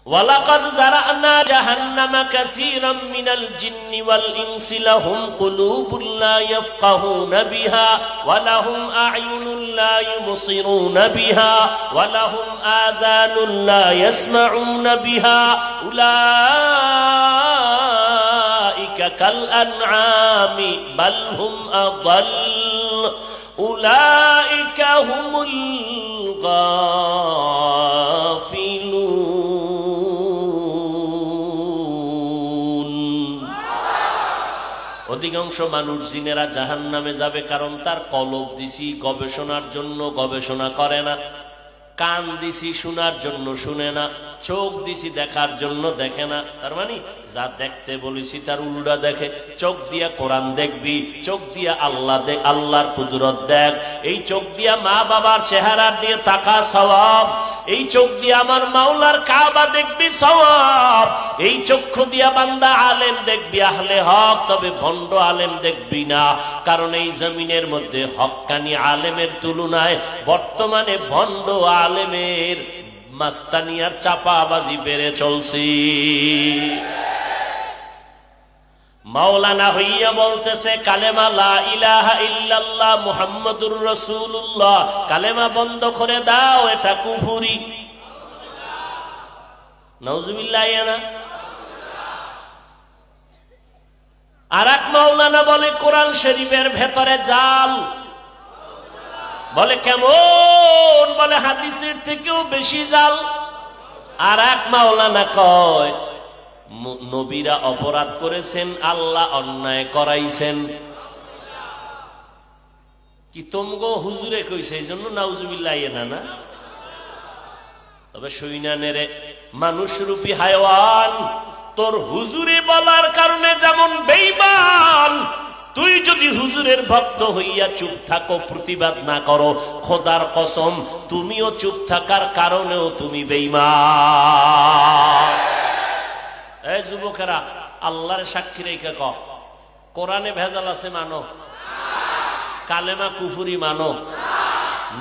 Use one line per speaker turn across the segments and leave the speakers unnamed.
ওয়ালাকাদ যারানা জাহান্নামা কাসীরাম মিনাল জিন্নি ওয়াল ইনসি লাহুম কুলুবুন লা ইয়াফকাহুনা বিহা ওয়া লাহুম আ'য়ুনুন লা ইউবসিরুনা বিহা ওয়া লাহুম আযানুন লা ইয়াসমাউনা বিহা উলাইকা কাল আনআমি বাল হুম আদাল উলাইকা হুমুল গাফিলুন। অধিকাংশ মানুষ জিনেরা জাহান্নামে যাবে, কারণ তার কলব দিছি গবেষণার জন্য, গবেষণা করে না। কান দিছি শোনার জন্য শুনে না। চোখ দিছি দেখার জন্য দেখে না। তার মানে যা দেখতে বলেছি তার উল্টা দেখে। চোখ দিয়া কোরআন দেখবি, চোখ দিয়া আল্লাহর কুদরত দেখ। এই চোখ দিয়া মা বাবার চেহারা দিয়ে তাকা সওয়াব। এই চোখ দিয়া আমার মাওলার কাবা দেখবি সওয়াব। এই চক্ষু দিয়া বান্দা আলেম দেখবি আহলে হক, তবে ভণ্ড আলেম দেখবি না। কারণ এই জমিনের মধ্যে হক্কানি আলেমের তুলনায় বর্তমানে ভণ্ড আলেমের মাস্তানিয়ার চাপাবাজি বেড়ে চলছে। মাওলানা হইয়া বলতেছে কালেমা লা ইলাহা ইল্লাল্লাহ মুহাম্মাদুর রাসূলুল্লাহ, কালেমা বন্ধ করে দাও, এটা কুফরি। নাউজুবিল্লাহ। আর এক মাওলানা বলে কোরআন শরীফের ভেতরে জাল। বলে কেমন? বলে হাদিসের থেকেও বেশি জাল। আর এক মাওলানা কয় নবীরা অপরাধ করেছেন, আল্লাহ অন্যায় করাইছেন। কি তোমগো হুজুরে কইছে, এই জন্য নাউজুবিল্লাহ না। তবে শুইনানেরে মানুষরূপী হায়ওয়ান, তোর হুজুরে বলার কারণে যেমন বেঈমান, তুই যদি হুজুরের ভক্ত হইয়া চুপ থাকো, প্রতিবাদ না করো, খোদার কসম তুমিও চুপ থাকার কারণেও তুমি বেঈমান। এই যুবকেরা, আল্লাহর সাক্ষী রেখে কও, কোরআনে ভেজাল আছে মানো, কালেমা কুফরি মানো,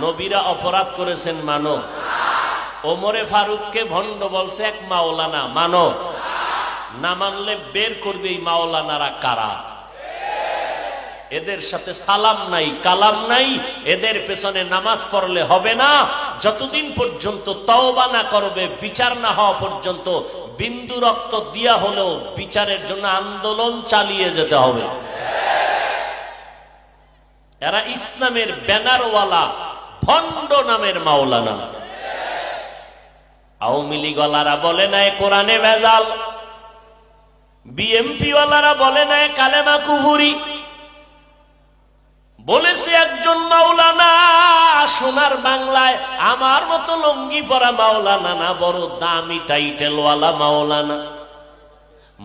নবীরা অপরাধ করেছেন মানো, ওমরে ফারুককে ভণ্ড বলছে এক মাওলানা মানো। না মানলে বের করবে এই মাওলানারা কারা। এদের সাথে সালাম নাই, কালাম নাই, এদের পেছনে নামাজ পড়লে হবে না। যতদিন পর্যন্ত তওবা না করবে, বিচার না হওয়া পর্যন্ত বিন্দু রক্ত দিয়া হলেও বিচারের জন্য আন্দোলন চালিয়ে যেতে হবে। এরা ইসলামের ব্যানারওয়ালা ভণ্ড নামের মাওলানা। আওয়ামী লীগওয়ালারা বলে নাই কোরআনে ভেজাল, বিএমপি ওয়ালারা বলে নাই কালেমা কুফরি। বলেছে একজন মাওলানা সোনার বাংলায়, আমার মতো লঙ্গি পরা মাওলানা না, বড় দামি টাইটেলওয়ালা মাওলানা।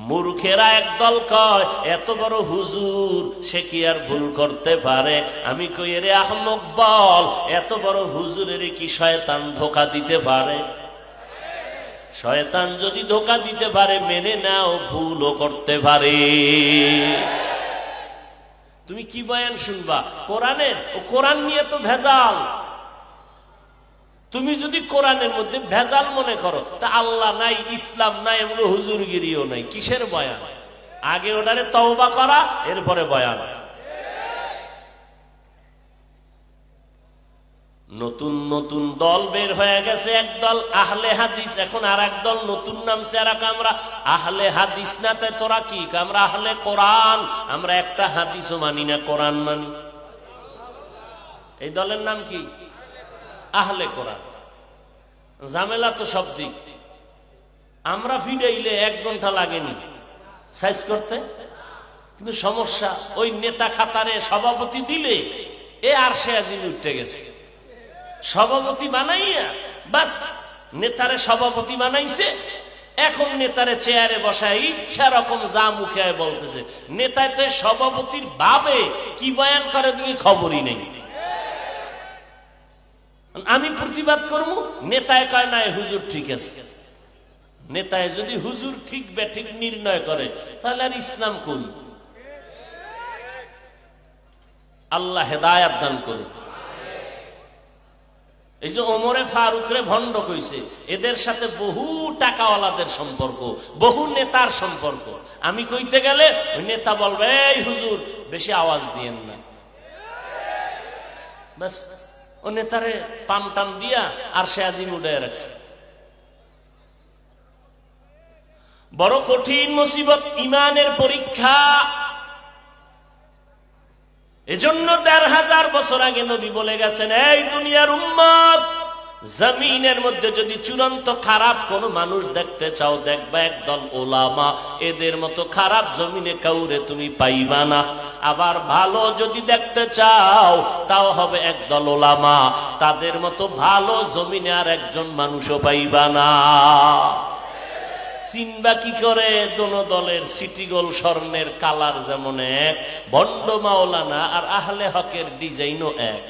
মূর্খেরা একদল কয় এত বড় হুজুর, সে কি আর ভুল করতে পারে? আমি কই রে আহমক বল, এত বড় হুজুরের কি শয়তান ধোঁকা দিতে পারে? শয়তান যদি ধোঁকা দিতে পারে মেনে নাও, ভুলও করতে পারে। তুমি কি বয়ান শুনবা কোরআনের? কোরআন নিয়ে তো ভেজাল। তুমি যদি কোরআনের মধ্যে ভেজাল মনে করো, তা আল্লাহ নাই, ইসলাম নাই, এবং হুজুরগিরিও নাই, কিসের বয়ান? আগে ওটারে তওবা করা, এরপরে বয়ান। নতুন নতুন দল বের হয়ে গেছে, একদল আহলে হাদিস, এখন আর এক দল নতুন নামছে, আর আমরা আহলে হাদিস না। তাই তোরা কি? আমরা আহলে কোরআন। আমরা একটা হাদিসও মানি না, কোরআন মানি। এই দলের নাম কি? আহলে কোরআন। ঝামেলা তো সব দিক। আমরা ফিডাইলে 1 ঘন্টা লাগেনি সাইজ করতে, কিন্তু সমস্যা ওই নেতা খাতারে সভাপতি দিলে আর সে আজিম উঠে গেছে। সভাপতি বানাইয়া বাস নেতারে সভাপতি বানাইছে, এখন নেতারে চেয়ারে বসায় ইচ্ছা রকম যা মুখে বলতেছে। নেতায় তো সভাপতির ভাবে কি বয়ান করে দিকে খবরই নেই। আমি প্রতিবাদ করবো, নেতায় কয় না হুজুর ঠিক আছে। নেতায় যদি হুজুর ঠিক বেঠিক নির্ণয় করে, তাহলে আর ইসলাম কোন? আল্লাহ হেদায়াত দান করুন। এই যে ওমরে ফারুকরে ভণ্ড কইছে, এদের সাথে বহু টাকাওয়ালাদের সম্পর্ক, বহু নেতার সম্পর্ক। আমি কইতে গেলে ওই নেতা বলবে, এই হুজুর বেশি আওয়াজ দিয়েন না, বাস ও নেতারে পাম টাম দিয়া আর সে আজিম উড়ে রাখছে। বড় কঠিন মুসিবত ইমানের পরীক্ষা। এজন্য ১৫০০ বছর আগে নবী বলে গেছেন, এই দুনিয়ার উম্মত, জমিনের মধ্যে যদি চূড়ান্ত খারাপ কোন মানুষ দেখতে চাও, দেখবা একদল ওলামা, এদের মতো খারাপ জমিনে কাউরে তুমি পাইবা না। আবার ভালো যদি দেখতে চাও, তাও হবে একদল ওলামা, তাদের মতো ভালো জমিনে আর একজন মানুষও পাইবা না। চিনবা কি করে? দোনো দলের সিটি গোল স্বর্ণের কালার যেমন এক, ভণ্ড মাওলানা আর আহলে হকের ডিজাইনও এক।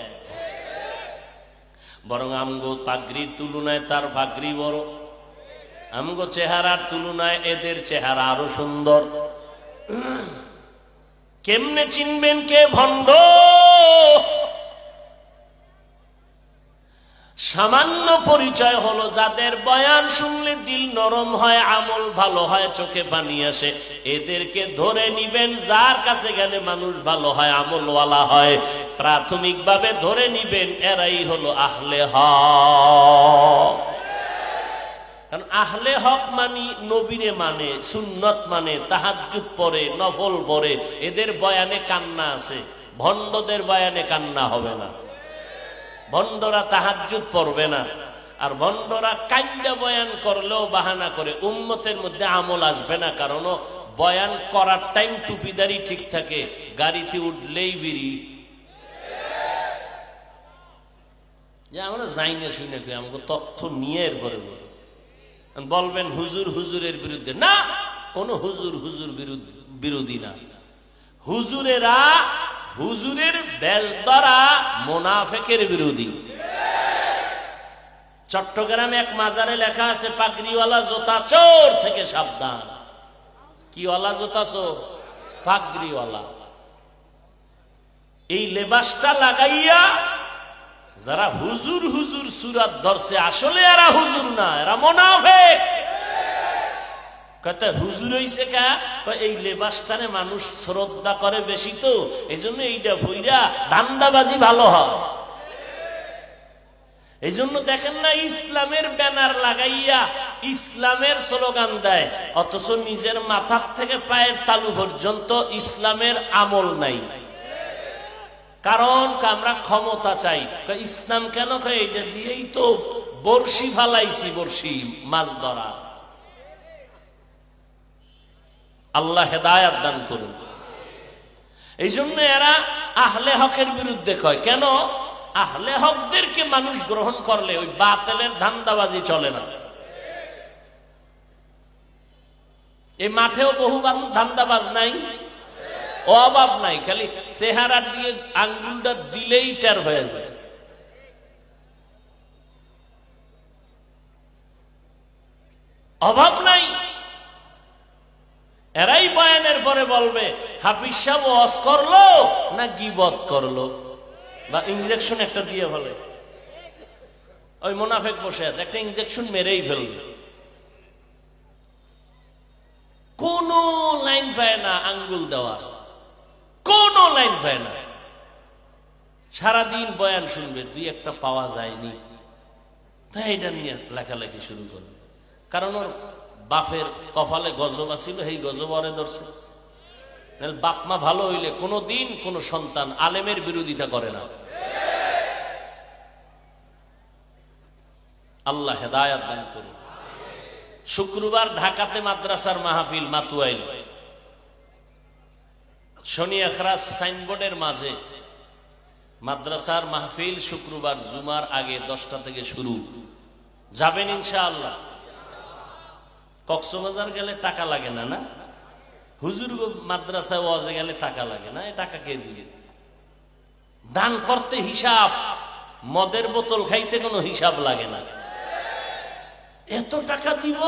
বরং আমগো পাগড়ির তুলনায় তার পাগড়ি বড়, আমগো চেহারার তুলনায় এদের চেহারা আরো সুন্দর। কেমনে চিনবেন কে ভণ্ড? সামান্য পরিচয় হলো, যাদের বয়ান শুনলে দিল নরম হয়, আমল ভালো হয়, চোখে পানি আসে, এদেরকে ধরে নিবেন। যার কাছে গেলে মানুষ ভালো হয়, আমলওয়ালা হয়, প্রাথমিকভাবে ধরে নিবেন এরাই হলো আহলে হক। কারণ আহলে হক মানি নবীরে মানে, সুন্নত মানে, তাহাজ্জুদ পড়ে, নফল পড়ে, এদের বয়ানে কান্না আছে। ভণ্ডদের বয়ানে কান্না হবে না। ভণ্ডরা তাহাজ্জুদ পড়বে না, আর ভণ্ডরা কাইন্দা বয়ান করলেও বাহানা করে উম্মতের মধ্যে আমল আসবে না। কারণ বয়ান করার টাইম টুপিদারি ঠিক থাকে, গাড়িতে উঠলেই বিড়ি। যে আমরা যাই না শুনে আমাকে তথ্য নিয়ে এরপরে বলবেন হুজুর হুজুরের বিরুদ্ধে না, কোন হুজুর হুজুর বিরোধী না। হুজুরেরা হুজুরের বেশ দ্বারা মুনাফিকের বিরোধী। চট্টগ্রামে এক মাজারে লেখা আছে, পাগড়িওয়ালা জোতা চোর থেকে সাবধান। কি ওয়ালা জোতা চোর? পাগড়িওয়ালা। এই লেবাসটা লাগাইয়া যারা হুজুর হুজুর সুরাত ধরছে, আসলে এরা হুজুর না, এরা মুনাফিক। কত হুজুর হইছে কা? এই লেবাসটারে মানুষ শ্রদ্ধা করে বেশি, তো এই জন্য এইটা ভইরা ধান্দাবাজি ভালো হয়। এই জন্য দেখেন না, ইসলামের ব্যানার লাগাইয়া ইসলামের স্লোগান দেয়, অথচ নিজের মাথার থেকে পায়ের তালু পর্যন্ত ইসলামের আমল নাই। কারণ আমরা ক্ষমতা চাই। ইসলাম কেন? এইটা দিয়েই তো বর্ষি ফালাইছি, বর্ষি মাছ ধরা। আল্লাহ হেদায়াত দান করুন। এই জন্য এরা আহলে হকের বিরুদ্ধে কয়। কেন? আহলে হকদেরকে মানুষ গ্রহণ করলে ওই বাতিলের ধান্দাবাজি চলে না। এই মাঠেও বহু ধান্দাবাজ নাই, অভাব নাই, খালি চেহারা দিয়ে আঙ্গুলটা দিলেই টের হয়ে যায়। অভাব নাই। এরাই বয়ানের পরে বলবে হাফিজ সাহেব ওয়াজ করলো না গীবত করলো, বা ইনজেকশন একটা দিয়ে ফেলে। ওই মুনাফিক বসে আছে, একটা ইনজেকশন মেরেই ফেলবে। কোন লাইন পায় না আঙ্গুল দেওয়ার, কোন লাইন পায় না। সারাদিন বয়ান শুনবে, দুই একটা পাওয়া যায়নি, তাই এটা নিয়ে লেখালেখি শুরু করবে। কারণ ওর বাপের কপালে গজব আছিল, এই গজব ওরে ধরছে। বাপ মা ভালো হইলে কোনদিন কোন সন্তান আলেমের বিরোধিতা করে না। আল্লাহ হেদায়াত দান করুন। শুক্রবার ঢাকাতে মাদ্রাসার মাহফিল মাতুয়াইল, শনি এখরাজ সাইনবোর্ডের মাঝে মাদ্রাসার মাহফিল শুক্রবার জুমার আগে 10টা থেকে শুরু। যাবেন ইনশাআল্লাহ? কক্সবাজার গেলে টাকা লাগে না, না? হুজুর মাদ্রাসায় ওয়াজে গেলে টাকা লাগে না, এই টাকা কে দিবে? দান করতে হিসাব, মদের বোতল খাইতে কোনো হিসাব লাগে না। এত টাকা দিব